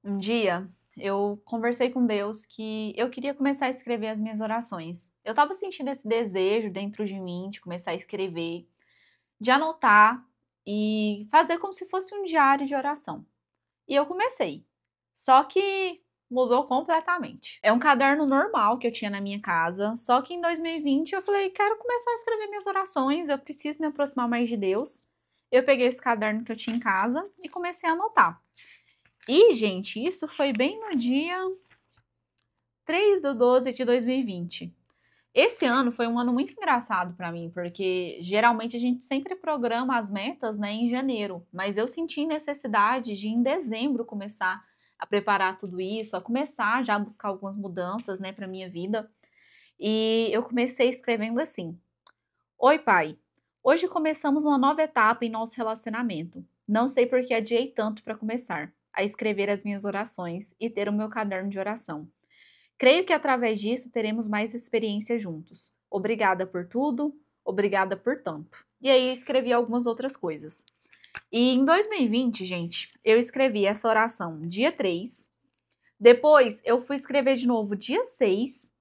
Um dia eu conversei com Deus que eu queria começar a escrever as minhas orações. Eu estava sentindo esse desejo dentro de mim de começar a escrever, de anotar e fazer como se fosse um diário de oração. E eu comecei. Só que mudou completamente. É um caderno normal que eu tinha na minha casa, só que em 2020 eu falei, quero começar a escrever minhas orações, eu preciso me aproximar mais de Deus. Eu peguei esse caderno que eu tinha em casa e comecei a anotar. E, gente, isso foi bem no dia 3/12/2020. Esse ano foi um ano muito engraçado para mim, porque geralmente a gente sempre programa as metas, né, em janeiro, mas eu senti necessidade de em dezembro começar a preparar tudo isso, a começar já a buscar algumas mudanças, né, para minha vida. E eu comecei escrevendo assim: Oi, pai. Hoje começamos uma nova etapa em nosso relacionamento. Não sei por que adiei tanto para começar a escrever as minhas orações e ter o meu caderno de oração. Creio que através disso teremos mais experiência juntos. Obrigada por tudo, obrigada por tanto. E aí eu escrevi algumas outras coisas. E em 2020, gente, eu escrevi essa oração dia 3. Depois eu fui escrever de novo dia 6.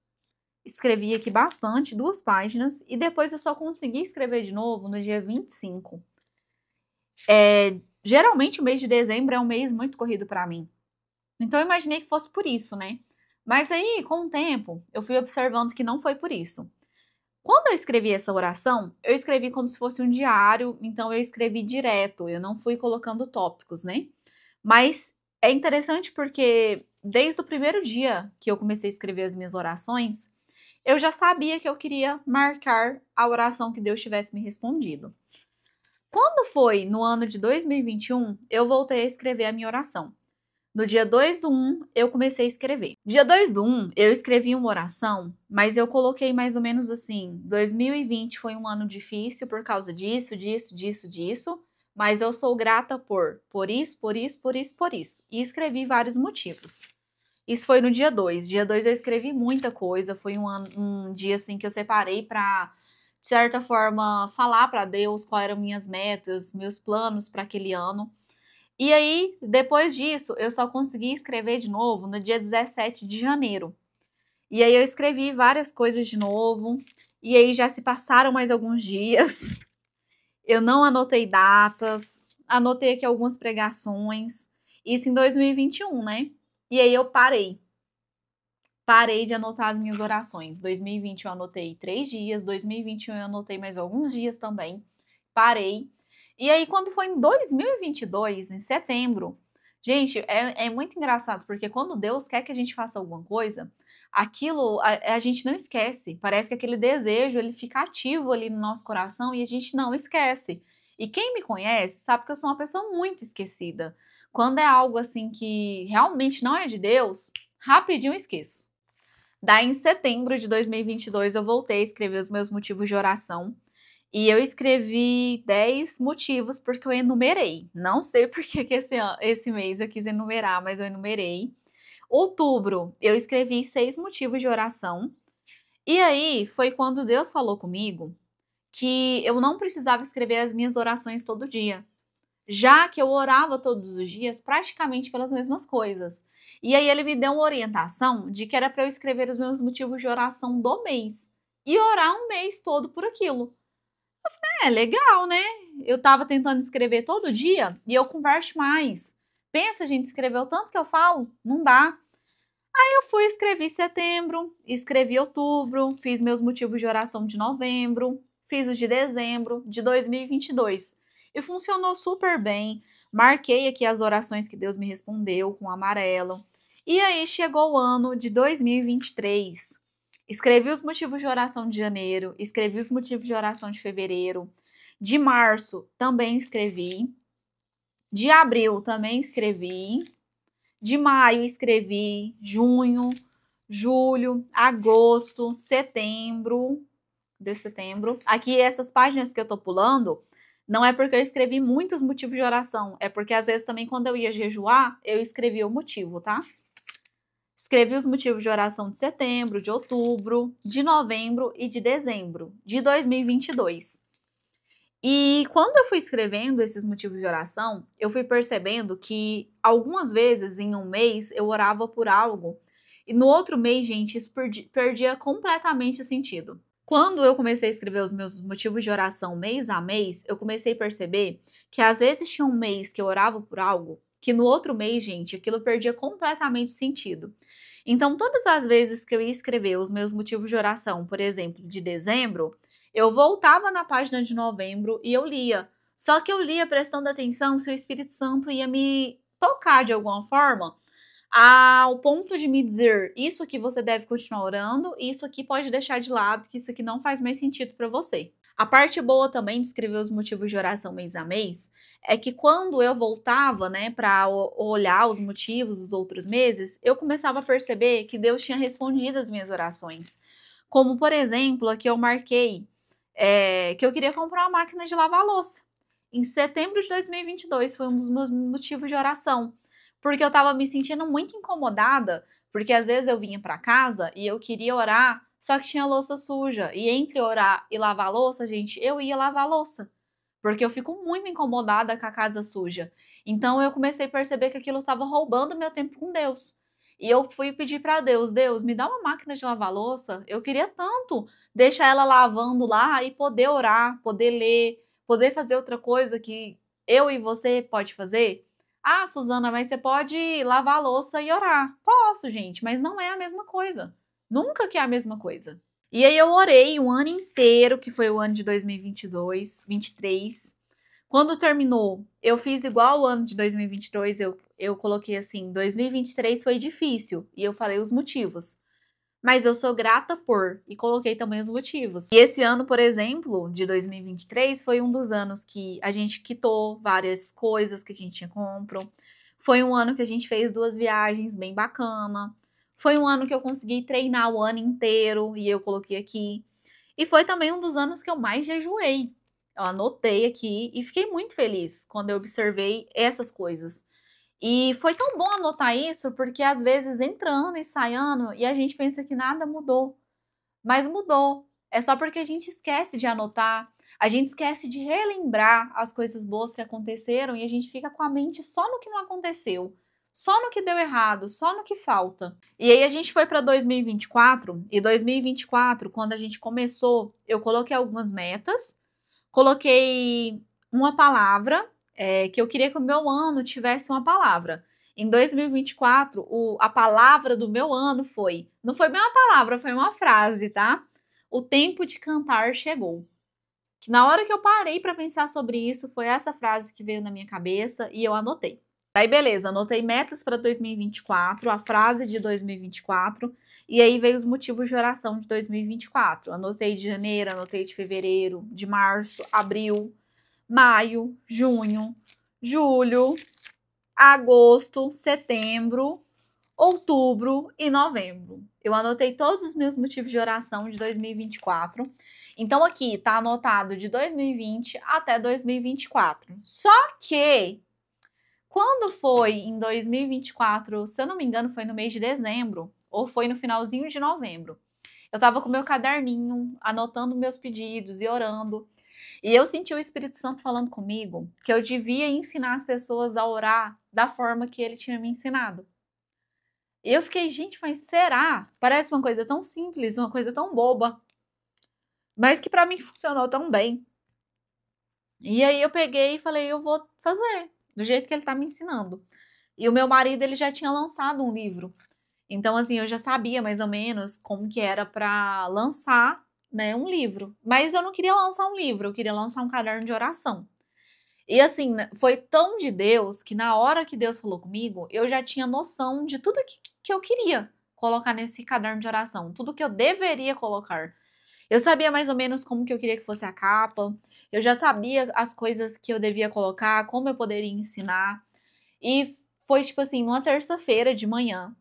Escrevi aqui bastante, 2 páginas, e depois eu só consegui escrever de novo no dia 25. Geralmente o mês de dezembro é um mês muito corrido para mim. Então eu imaginei que fosse por isso, né? Mas aí, com o tempo, eu fui observando que não foi por isso. Quando eu escrevi essa oração, eu escrevi como se fosse um diário, então eu escrevi direto, eu não fui colocando tópicos, né? Mas é interessante porque desde o primeiro dia que eu comecei a escrever as minhas orações, eu já sabia que eu queria marcar a oração que Deus tivesse me respondido. Quando foi no ano de 2021, eu voltei a escrever a minha oração. No dia 2/1, eu comecei a escrever. Dia 2/1, eu escrevi uma oração, mas eu coloquei mais ou menos assim: 2020 foi um ano difícil por causa disso, disso, disso, disso, mas eu sou grata por isso, por isso, por isso, por isso. E escrevi vários motivos. Isso foi no dia 2. Dia 2 eu escrevi muita coisa, foi um dia assim que eu separei para, de certa forma, falar para Deus quais eram minhas metas, meus planos para aquele ano. E aí, depois disso, eu só consegui escrever de novo no dia 17 de janeiro. E aí eu escrevi várias coisas de novo, e aí já se passaram mais alguns dias. Eu não anotei datas, anotei aqui algumas pregações. Isso em 2021, né? E aí eu parei de anotar as minhas orações. 2020 eu anotei 3 dias, 2021 eu anotei mais alguns dias também. Parei. E aí, quando foi em 2022, em setembro, gente, é muito engraçado, porque quando Deus quer que a gente faça alguma coisa, aquilo a gente não esquece. Parece que aquele desejo ele fica ativo ali no nosso coração e a gente não esquece. E quem me conhece sabe que eu sou uma pessoa muito esquecida. Quando é algo assim que realmente não é de Deus, rapidinho eu esqueço. Daí, em setembro de 2022, eu voltei a escrever os meus motivos de oração. E eu escrevi 10 motivos porque eu enumerei. Não sei por que esse mês eu quis enumerar, mas eu enumerei. Outubro, eu escrevi 6 motivos de oração. E aí foi quando Deus falou comigo que eu não precisava escrever as minhas orações todo dia, já que eu orava todos os dias praticamente pelas mesmas coisas. E aí ele me deu uma orientação de que era para eu escrever os meus motivos de oração do mês e orar um mês todo por aquilo. É legal, né? Eu tava tentando escrever todo dia e eu converso mais. Pensa, gente, escrever o tanto que eu falo? Não dá. Eu fui, escrevi setembro, escrevi outubro, fiz meus motivos de oração de novembro, fiz os de dezembro de 2022. E funcionou super bem. Marquei aqui as orações que Deus me respondeu com amarelo. E aí chegou o ano de 2023. Escrevi os motivos de oração de janeiro, escrevi os motivos de oração de fevereiro. De março também escrevi. De abril também escrevi. De maio escrevi, junho, julho, agosto, setembro, de setembro. Aqui essas páginas que eu tô pulando, não é porque eu escrevi muitos motivos de oração, é porque às vezes também quando eu ia jejuar, eu escrevia o motivo, tá? Escrevi os motivos de oração de setembro, de outubro, de novembro e de dezembro de 2022. E quando eu fui escrevendo esses motivos de oração, eu fui percebendo que algumas vezes em um mês eu orava por algo e no outro mês, gente, isso perdia completamente o sentido. Quando eu comecei a escrever os meus motivos de oração mês a mês, eu comecei a perceber que às vezes tinha um mês que eu orava por algo, que no outro mês, gente, aquilo perdia completamente o sentido. Então, todas as vezes que eu ia escrever os meus motivos de oração, por exemplo, de dezembro, eu voltava na página de novembro e eu lia. Só que eu lia prestando atenção se o Espírito Santo ia me tocar de alguma forma, ao ponto de me dizer: isso aqui você deve continuar orando, e isso aqui pode deixar de lado, que isso aqui não faz mais sentido para você. A parte boa também de escrever os motivos de oração mês a mês é que quando eu voltava, né, para olhar os motivos dos outros meses, eu começava a perceber que Deus tinha respondido as minhas orações. Como, por exemplo, aqui eu marquei que eu queria comprar uma máquina de lavar louça. Em setembro de 2022 foi um dos meus motivos de oração, porque eu estava me sentindo muito incomodada, porque às vezes eu vinha para casa e eu queria orar, só que tinha louça suja. E entre orar e lavar louça, gente, eu ia lavar louça, porque eu fico muito incomodada com a casa suja. Então eu comecei a perceber que aquilo estava roubando meu tempo com Deus. E eu fui pedir para Deus: Deus, me dá uma máquina de lavar louça. Eu queria tanto deixar ela lavando lá e poder orar, poder ler, poder fazer outra coisa que eu e você pode fazer. Ah, Suzana, mas você pode lavar a louça e orar. Posso, gente, mas não é a mesma coisa. Nunca que é a mesma coisa. E aí eu orei um ano inteiro, que foi o ano de 2022, 23. Quando terminou, eu fiz igual o ano de 2022, eu coloquei assim: 2023 foi difícil, e eu falei os motivos. Mas eu sou grata por, e coloquei também os motivos. E esse ano, por exemplo, de 2023, foi um dos anos que a gente quitou várias coisas que a gente tinha compro. Foi um ano que a gente fez 2 viagens bem bacana. Foi um ano que eu consegui treinar o ano inteiro, e eu coloquei aqui. E foi também um dos anos que eu mais jejuei. Eu anotei aqui e fiquei muito feliz quando eu observei essas coisas. E foi tão bom anotar isso, porque às vezes entra ano e sai ano e a gente pensa que nada mudou, mas mudou. É só porque a gente esquece de anotar, a gente esquece de relembrar as coisas boas que aconteceram e a gente fica com a mente só no que não aconteceu, só no que deu errado, só no que falta. E aí a gente foi para 2024 e 2024, quando a gente começou, eu coloquei algumas metas, coloquei uma palavra, que eu queria que o meu ano tivesse uma palavra. Em 2024, a palavra do meu ano foi, não foi bem uma palavra, foi uma frase, tá? O tempo de cantar chegou. Que na hora que eu parei para pensar sobre isso, foi essa frase que veio na minha cabeça e eu anotei. Daí beleza, anotei metas para 2024, a frase de 2024, e aí veio os motivos de oração de 2024. Anotei de janeiro, anotei de fevereiro, de março, abril, maio, junho, julho, agosto, setembro, outubro e novembro. Eu anotei todos os meus motivos de oração de 2024. Então aqui tá anotado de 2020 até 2024. Só que quando foi em 2024, se eu não me engano, foi no mês de dezembro ou foi no finalzinho de novembro. Eu tava com meu caderninho, anotando meus pedidos e orando. E eu senti o Espírito Santo falando comigo que eu devia ensinar as pessoas a orar da forma que ele tinha me ensinado. E eu fiquei, gente, mas será? Parece uma coisa tão simples, uma coisa tão boba, mas que pra mim funcionou tão bem. E aí eu peguei e falei, eu vou fazer do jeito que ele tá me ensinando. E o meu marido, ele já tinha lançado um livro. Então, assim, eu já sabia mais ou menos como que era pra lançar, né, um livro. Mas eu não queria lançar um livro, eu queria lançar um caderno de oração. E assim, foi tão de Deus que na hora que Deus falou comigo, eu já tinha noção de tudo que eu queria colocar nesse caderno de oração, tudo que eu deveria colocar. Eu sabia mais ou menos como que eu queria que fosse a capa, eu já sabia as coisas que eu devia colocar, como eu poderia ensinar. E foi tipo assim, uma terça-feira de manhã.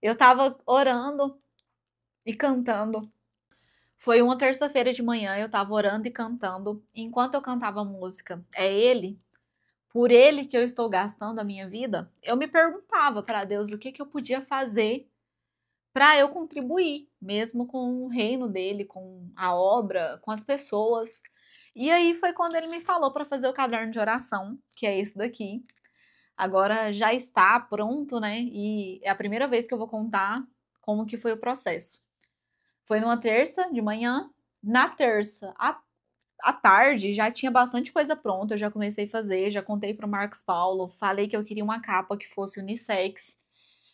Eu tava orando e cantando. Foi uma terça-feira de manhã, eu tava orando e cantando. E enquanto eu cantava a música, é ele, por ele que eu estou gastando a minha vida, eu me perguntava para Deus o que que eu podia fazer para eu contribuir, mesmo com o reino dele, com a obra, com as pessoas. E aí foi quando ele me falou para fazer o caderno de oração, que é esse daqui. Agora já está pronto, né? E é a primeira vez que eu vou contar como que foi o processo. Foi numa terça de manhã. Na terça, à tarde, já tinha bastante coisa pronta. Eu já comecei a fazer, já contei para o Marcos Paulo. Falei que eu queria uma capa que fosse unissex.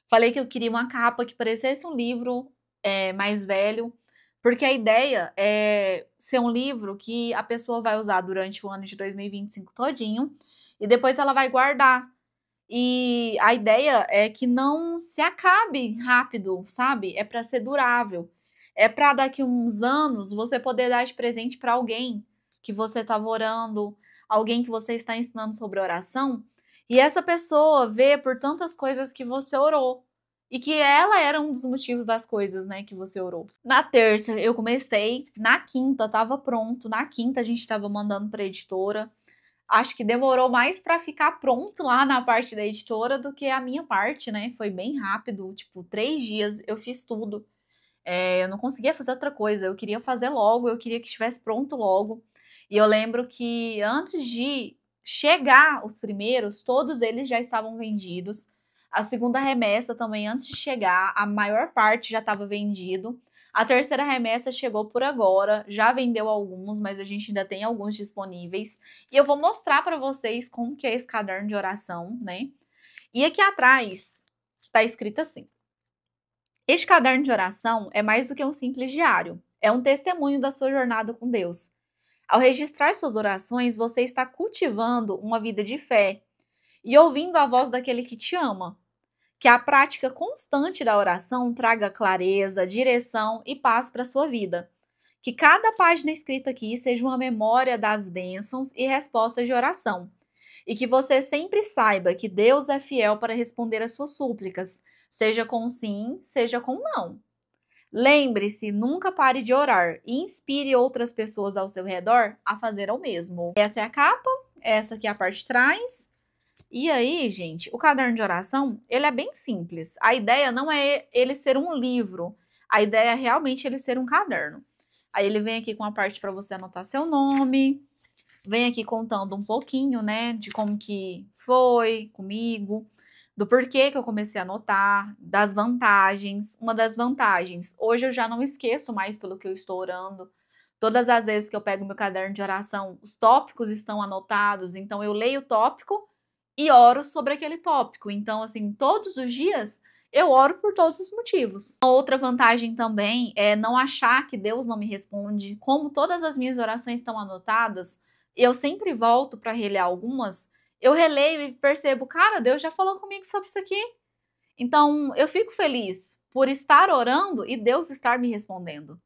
Falei que eu queria uma capa que parecesse um livro mais velho. Porque a ideia é ser um livro que a pessoa vai usar durante o ano de 2025 todinho. E depois ela vai guardar. E a ideia é que não se acabe rápido, sabe? É para ser durável. É para daqui uns anos você poder dar de presente para alguém que você estava orando, alguém que você está ensinando sobre oração, e essa pessoa vê por tantas coisas que você orou. E que ela era um dos motivos das coisas, né, que você orou. Na terça eu comecei, na quinta estava pronto, na quinta a gente estava mandando para a editora. Acho que demorou mais para ficar pronto lá na parte da editora do que a minha parte, né? Foi bem rápido, tipo, 3 dias eu fiz tudo. Eu não conseguia fazer outra coisa, eu queria fazer logo, eu queria que estivesse pronto logo. E eu lembro que antes de chegar os primeiros, todos eles já estavam vendidos. A segunda remessa também, antes de chegar, a maior parte já estava vendido. A terceira remessa chegou por agora, já vendeu alguns, mas a gente ainda tem alguns disponíveis. E eu vou mostrar para vocês como que é esse caderno de oração, né? E aqui atrás está escrito assim: este caderno de oração é mais do que um simples diário. É um testemunho da sua jornada com Deus. Ao registrar suas orações, você está cultivando uma vida de fé e ouvindo a voz daquele que te ama. Que a prática constante da oração traga clareza, direção e paz para a sua vida. Que cada página escrita aqui seja uma memória das bênçãos e respostas de oração. E que você sempre saiba que Deus é fiel para responder às suas súplicas, seja com sim, seja com não. Lembre-se, nunca pare de orar e inspire outras pessoas ao seu redor a fazer o mesmo. Essa é a capa, essa aqui é a parte de trás. E aí, gente, o caderno de oração, ele é bem simples. A ideia não é ele ser um livro, a ideia é realmente ele ser um caderno. Aí ele vem aqui com a parte para você anotar seu nome, vem aqui contando um pouquinho, né, de como que foi comigo, do porquê que eu comecei a anotar, das vantagens. Uma das vantagens, hoje eu já não esqueço mais pelo que eu estou orando. Todas as vezes que eu pego meu caderno de oração, os tópicos estão anotados, então eu leio o tópico e oro sobre aquele tópico. Então, assim, todos os dias eu oro por todos os motivos. Uma outra vantagem também é não achar que Deus não me responde. Como todas as minhas orações estão anotadas, eu sempre volto para reler algumas, eu releio e percebo, cara, Deus já falou comigo sobre isso aqui. Então, eu fico feliz por estar orando e Deus estar me respondendo.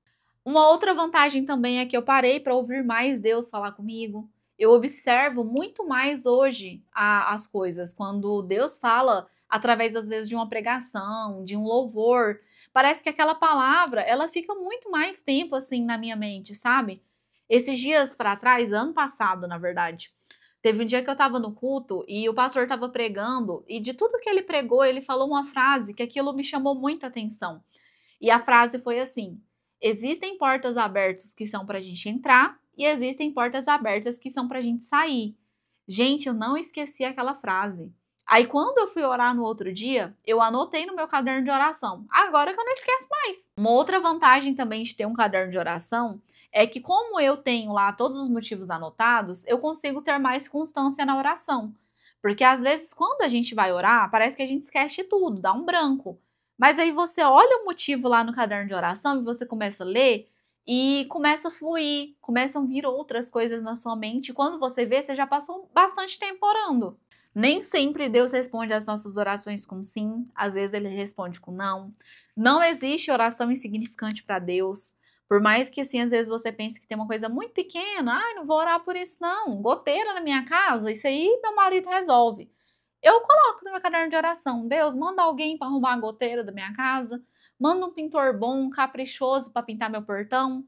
Uma outra vantagem também é que eu parei para ouvir mais Deus falar comigo. Eu observo muito mais hoje as coisas. Quando Deus fala através, às vezes, de uma pregação, de um louvor, parece que aquela palavra, ela fica muito mais tempo, assim, na minha mente, sabe? Esses dias para trás, ano passado, na verdade, teve um dia que eu estava no culto e o pastor estava pregando e de tudo que ele pregou, ele falou uma frase que aquilo me chamou muita atenção. E a frase foi assim: existem portas abertas que são para a gente entrar e existem portas abertas que são para a gente sair. Gente, eu não esqueci aquela frase. Aí, quando eu fui orar no outro dia, eu anotei no meu caderno de oração. Agora que eu não esqueço mais. Uma outra vantagem também de ter um caderno de oração é que, como eu tenho lá todos os motivos anotados, eu consigo ter mais constância na oração. Porque às vezes, quando a gente vai orar, parece que a gente esquece de tudo, dá um branco. Mas aí você olha o motivo lá no caderno de oração e você começa a ler e começa a fluir, começam a vir outras coisas na sua mente. E quando você vê, você já passou bastante tempo orando. Nem sempre Deus responde às nossas orações com sim, às vezes ele responde com não. Não existe oração insignificante para Deus. Por mais que assim, às vezes você pense que tem uma coisa muito pequena, ai, não vou orar por isso não, goteira na minha casa, isso aí meu marido resolve. Eu coloco no meu caderno de oração: Deus, manda alguém para arrumar a goteira da minha casa, manda um pintor bom, caprichoso para pintar meu portão.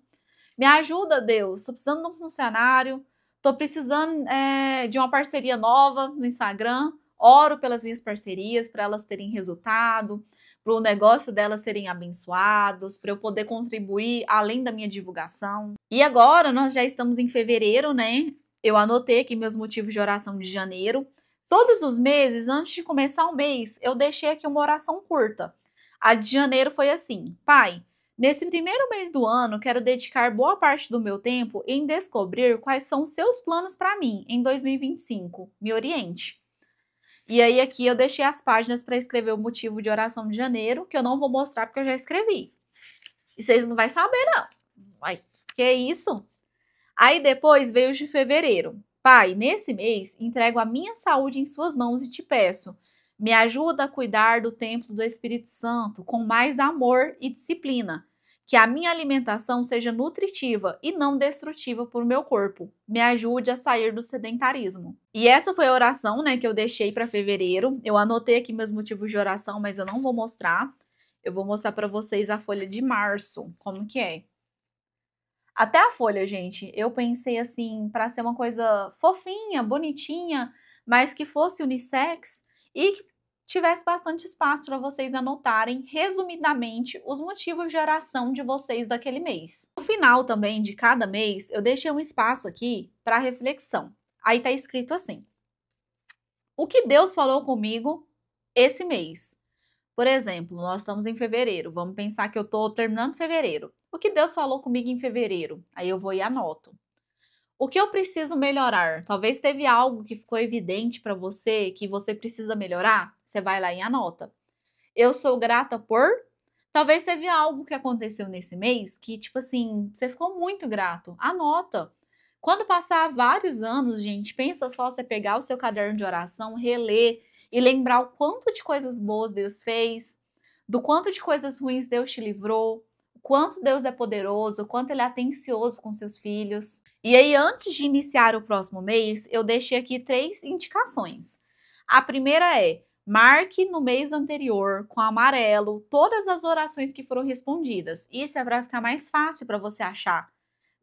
Me ajuda, Deus, estou precisando de um funcionário, estou precisando de uma parceria nova no Instagram. oro pelas minhas parcerias para elas terem resultado, para o negócio delas serem abençoados, para eu poder contribuir além da minha divulgação. E agora nós já estamos em fevereiro, né? Eu anotei aqui meus motivos de oração de janeiro. Todos os meses, antes de começar o mês, eu deixei aqui uma oração curta. A de janeiro foi assim: Pai, nesse primeiro mês do ano, quero dedicar boa parte do meu tempo em descobrir quais são os seus planos para mim em 2025. Me oriente. E aí aqui eu deixei as páginas para escrever o motivo de oração de janeiro, que eu não vou mostrar porque eu já escrevi. E vocês não vão saber, não. Ai, que isso? Aí depois veio os de fevereiro. Pai, nesse mês, entrego a minha saúde em suas mãos e te peço, me ajuda a cuidar do templo do Espírito Santo com mais amor e disciplina. Que a minha alimentação seja nutritiva e não destrutiva para o meu corpo. Me ajude a sair do sedentarismo. E essa foi a oração, né, que eu deixei para fevereiro. Eu anotei aqui meus motivos de oração, mas eu não vou mostrar. Eu vou mostrar para vocês a folha de março, como que é. Até a folha, gente, eu pensei assim, para ser uma coisa fofinha, bonitinha, mas que fosse unissex e que tivesse bastante espaço para vocês anotarem, resumidamente, os motivos de oração de vocês daquele mês. No final também de cada mês, eu deixei um espaço aqui para reflexão. Aí tá escrito assim: o que Deus falou comigo esse mês? Por exemplo, nós estamos em fevereiro. Vamos pensar que eu estou terminando fevereiro. O que Deus falou comigo em fevereiro? Aí eu vou e anoto. O que eu preciso melhorar? Talvez teve algo que ficou evidente para você que você precisa melhorar. Você vai lá e anota. Eu sou grata por. Talvez teve algo que aconteceu nesse mês que, tipo assim, você ficou muito grato. Anota. Quando passar vários anos, gente, pensa só você pegar o seu caderno de oração, reler e lembrar o quanto de coisas boas Deus fez, do quanto de coisas ruins Deus te livrou, o quanto Deus é poderoso, o quanto Ele é atencioso com seus filhos. E aí, antes de iniciar o próximo mês, eu deixei aqui 3 indicações. A primeira é: marque no mês anterior, com amarelo, todas as orações que foram respondidas. Isso é para ficar mais fácil para você achar.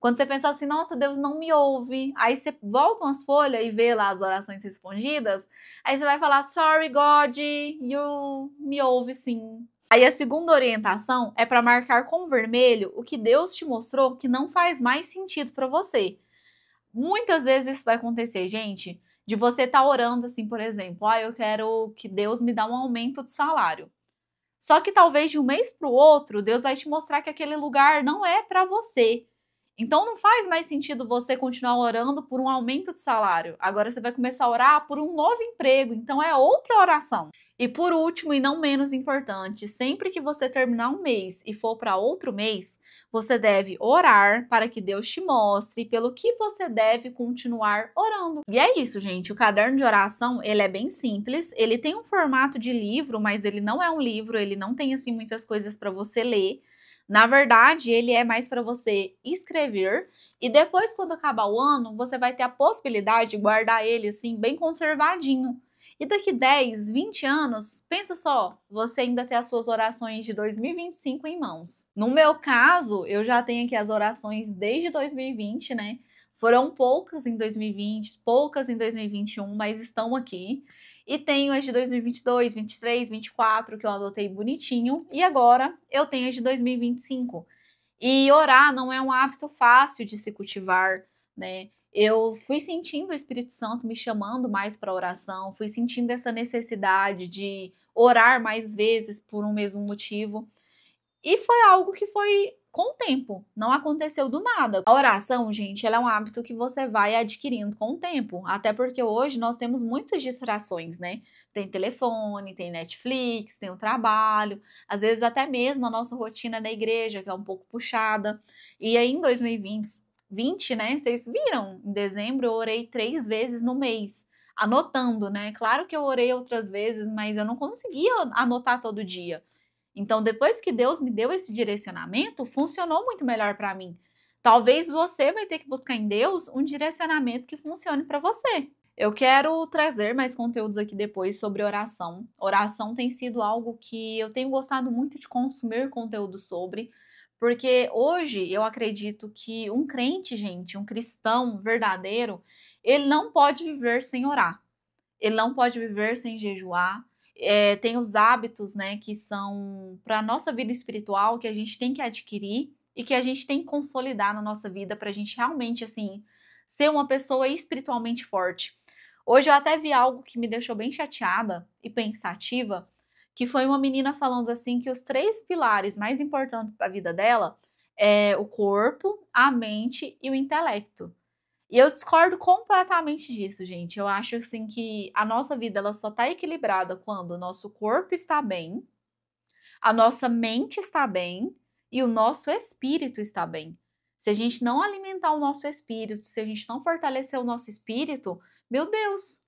Quando você pensa assim, nossa, Deus não me ouve, aí você volta umas folhas e vê lá as orações respondidas, aí você vai falar, sorry God, you me ouve sim. Aí a segunda orientação é para marcar com vermelho o que Deus te mostrou que não faz mais sentido para você. Muitas vezes isso vai acontecer, gente, de você estar orando assim, por exemplo, eu quero que Deus me dá um aumento de salário. Só que talvez de um mês para o outro, Deus vai te mostrar que aquele lugar não é para você. Então não faz mais sentido você continuar orando por um aumento de salário. Agora você vai começar a orar por um novo emprego. Então é outra oração. E por último, e não menos importante, sempre que você terminar um mês e for para outro mês, você deve orar para que Deus te mostre pelo que você deve continuar orando. E é isso, gente. O caderno de oração, ele é bem simples. Ele tem um formato de livro, mas ele não é um livro. Ele não tem assim muitas coisas para você ler. Na verdade, ele é mais para você escrever e depois, quando acabar o ano, você vai ter a possibilidade de guardar ele assim, bem conservadinho. E daqui 10, 20 anos, pensa só, você ainda ter as suas orações de 2025 em mãos. No meu caso, eu já tenho aqui as orações desde 2020, né? Foram poucas em 2020, poucas em 2021, mas estão aqui. E tenho as de 2022, 23, 24, que eu adotei bonitinho. E agora eu tenho as de 2025. E orar não é um hábito fácil de se cultivar, né? Eu fui sentindo o Espírito Santo me chamando mais para oração, fui sentindo essa necessidade de orar mais vezes por um mesmo motivo. E foi algo que foi com o tempo, não aconteceu do nada. A oração, gente, ela é um hábito que você vai adquirindo com o tempo, até porque hoje nós temos muitas distrações, né? Tem telefone, tem Netflix, tem o trabalho, às vezes até mesmo a nossa rotina na igreja, que é um pouco puxada. E aí em 2020, né, vocês viram, em dezembro eu orei 3 vezes no mês, anotando, né? Claro que eu orei outras vezes, mas eu não conseguia anotar todo dia. Então, depois que Deus me deu esse direcionamento, funcionou muito melhor para mim. Talvez você vai ter que buscar em Deus um direcionamento que funcione para você. Eu quero trazer mais conteúdos aqui depois sobre oração. Oração tem sido algo que eu tenho gostado muito de consumir conteúdo sobre, porque hoje eu acredito que um crente, gente, um cristão verdadeiro, ele não pode viver sem orar. ele não pode viver sem jejuar. Tem os hábitos, né, que são para a nossa vida espiritual, que a gente tem que adquirir e que a gente tem que consolidar na nossa vida para a gente realmente, assim, ser uma pessoa espiritualmente forte. Hoje eu até vi algo que me deixou bem chateada e pensativa, que foi uma menina falando assim que os 3 pilares mais importantes da vida dela é o corpo, a mente e o intelecto. E eu discordo completamente disso, gente. Eu acho assim que a nossa vida ela só está equilibrada quando o nosso corpo está bem, a nossa mente está bem e o nosso espírito está bem. Se a gente não alimentar o nosso espírito, se a gente não fortalecer o nosso espírito, meu Deus,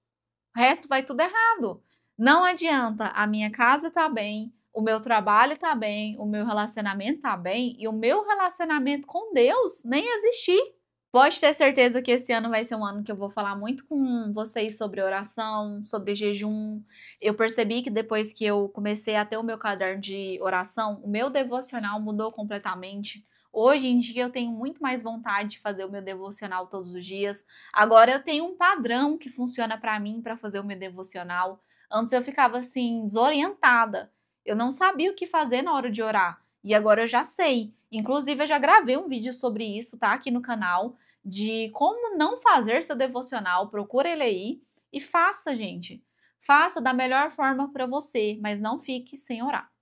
o resto vai tudo errado. Não adianta a minha casa tá bem, o meu trabalho tá bem, o meu relacionamento tá bem e o meu relacionamento com Deus nem existir. Pode ter certeza que esse ano vai ser um ano que eu vou falar muito com vocês sobre oração, sobre jejum. Eu percebi que depois que eu comecei a ter o meu caderno de oração, o meu devocional mudou completamente. Hoje em dia eu tenho muito mais vontade de fazer o meu devocional todos os dias. Agora eu tenho um padrão que funciona para mim para fazer o meu devocional. Antes eu ficava assim desorientada. Eu não sabia o que fazer na hora de orar. E agora eu já sei. Inclusive eu já gravei um vídeo sobre isso, tá? Aqui no canal de como não fazer seu devocional. Procura ele aí e faça, gente. Faça da melhor forma para você, mas não fique sem orar.